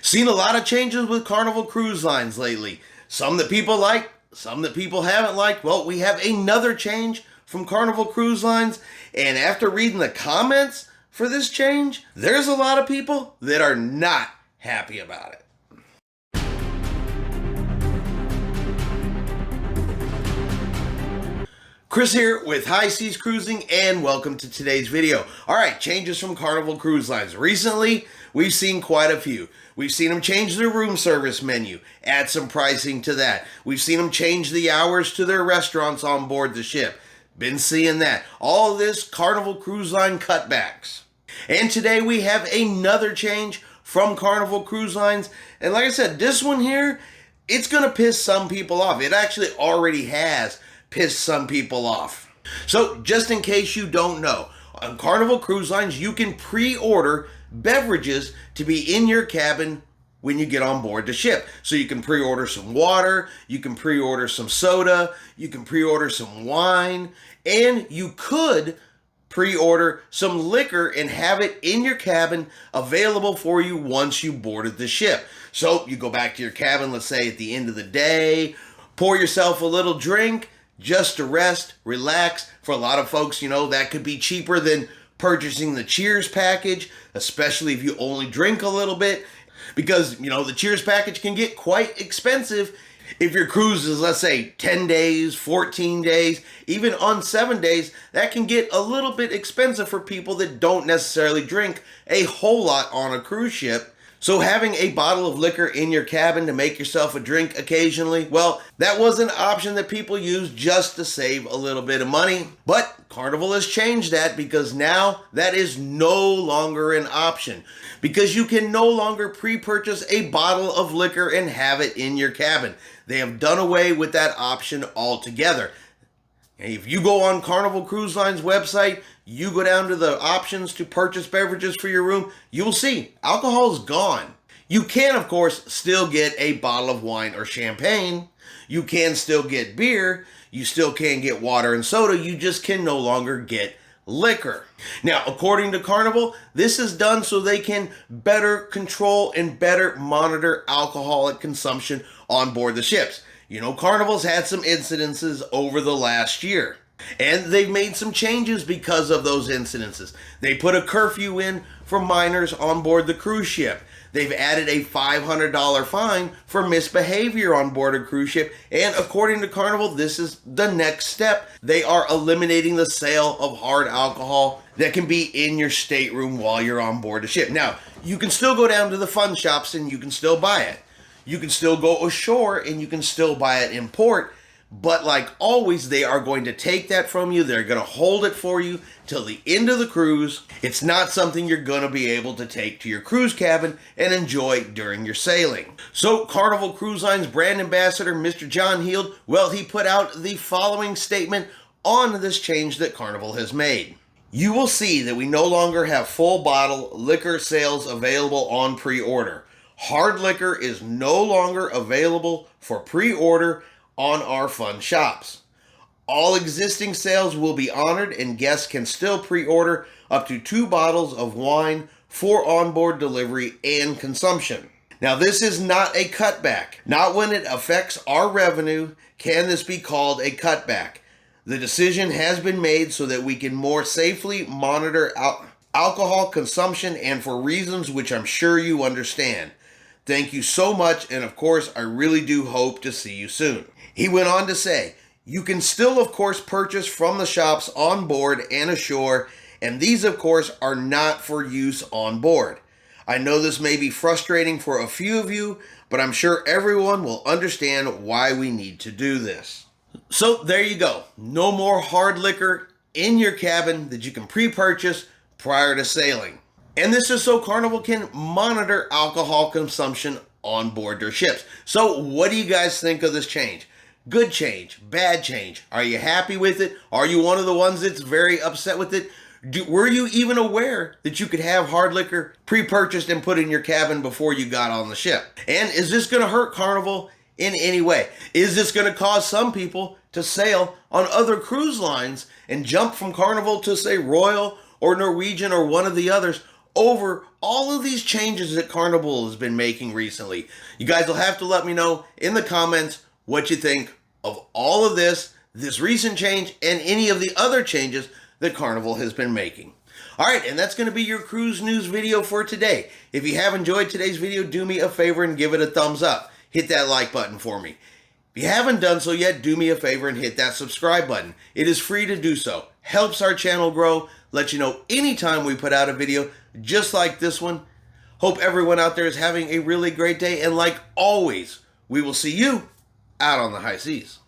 Seen a lot of changes with Carnival Cruise Lines lately. Some that people like, some that people haven't liked. Well, we have another change from Carnival Cruise Lines, and after reading the comments for this change, there's a lot of people that are not happy about it. Chris here with High Seas Cruising, and welcome to today's video. Alright, changes from Carnival Cruise Lines. Recently, we've seen quite a few. We've seen them change their room service menu, add some pricing to that. We've seen them change the hours to their restaurants on board the ship. Been seeing that. All of this Carnival Cruise Line cutbacks. And today we have another change from Carnival Cruise Lines. And like I said, this one here, it's going to piss some people off. It actually already has pissed some people off. So just in case you don't know, on Carnival Cruise Lines, you can pre-order beverages to be in your cabin when you get on board the ship. So you can pre-order some water, you can pre-order some soda, you can pre-order some wine, and you could pre-order some liquor and have it in your cabin available for you once you boarded the ship. So you go back to your cabin, let's say at the end of the day, pour yourself a little drink, just to rest, relax. For a lot of folks, you know, that could be cheaper than purchasing the Cheers package, especially if you only drink a little bit, because, you know, the Cheers package can get quite expensive if your cruise is, let's say, 10 days, 14 days, even on 7 days. That can get a little bit expensive for people that don't necessarily drink a whole lot on a cruise ship. So having a bottle of liquor in your cabin to make yourself a drink occasionally, well, that was an option that people used just to save a little bit of money. But Carnival has changed that, because now that is no longer an option, because you can no longer pre-purchase a bottle of liquor and have it in your cabin. They have done away with that option altogether. And if you go on Carnival Cruise Line's website, you go down to the options to purchase beverages for your room, you'll see alcohol is gone. You can, of course, still get a bottle of wine or champagne. You can still get beer. You still can get water and soda. You just can no longer get liquor. Now, according to Carnival, this is done so they can better control and better monitor alcoholic consumption on board the ships. You know, Carnival's had some incidences over the last year, and they've made some changes because of those incidences. They put a curfew in for minors on board the cruise ship. They've added a $500 fine for misbehavior on board a cruise ship, and according to Carnival, this is the next step. They are eliminating the sale of hard alcohol that can be in your stateroom while you're on board the ship. Now, you can still go down to the fun shops and you can still buy it. You can still go ashore and you can still buy it in port, but like always, they are going to take that from you. They're going to hold it for you till the end of the cruise. It's not something you're going to be able to take to your cruise cabin and enjoy during your sailing. So Carnival Cruise Line's brand ambassador, Mr. John Heald, well, he put out the following statement on this change that Carnival has made. You will see that we no longer have full bottle liquor sales available on pre-order. Hard liquor is no longer available for pre-order on our fun shops. All existing sales will be honored, and guests can still pre-order up to 2 bottles of wine for onboard delivery and consumption. Now, this is not a cutback. Not when it affects our revenue can this be called a cutback. The decision has been made so that we can more safely monitor alcohol consumption, and for reasons which I'm sure you understand. Thank you so much, and of course, I really do hope to see you soon. He went on to say, you can still, of course, purchase from the shops on board and ashore, and these, of course, are not for use on board. I know this may be frustrating for a few of you, but I'm sure everyone will understand why we need to do this. So there you go. No more hard liquor in your cabin that you can pre-purchase prior to sailing. And this is so Carnival can monitor alcohol consumption on board their ships. So what do you guys think of this change? Good change, bad change. Are you happy with it? Are you one of the ones that's very upset with it? Were you even aware that you could have hard liquor pre-purchased and put in your cabin before you got on the ship? And is this going to hurt Carnival in any way? Is this going to cause some people to sail on other cruise lines and jump from Carnival to, say, Royal or Norwegian or one of the others, over all of these changes that Carnival has been making recently. You guys will have to let me know in the comments what you think of all of this recent change, and any of the other changes that Carnival has been making. All right, and that's going to be your cruise news video for today. If you have enjoyed today's video, do me a favor and give it a thumbs up. Hit that like button for me. If you haven't done so yet, do me a favor and hit that subscribe button. It is free to do so. Helps our channel grow. Let you know anytime we put out a video just like this one. Hope everyone out there is having a really great day. And like always, we will see you out on the high seas.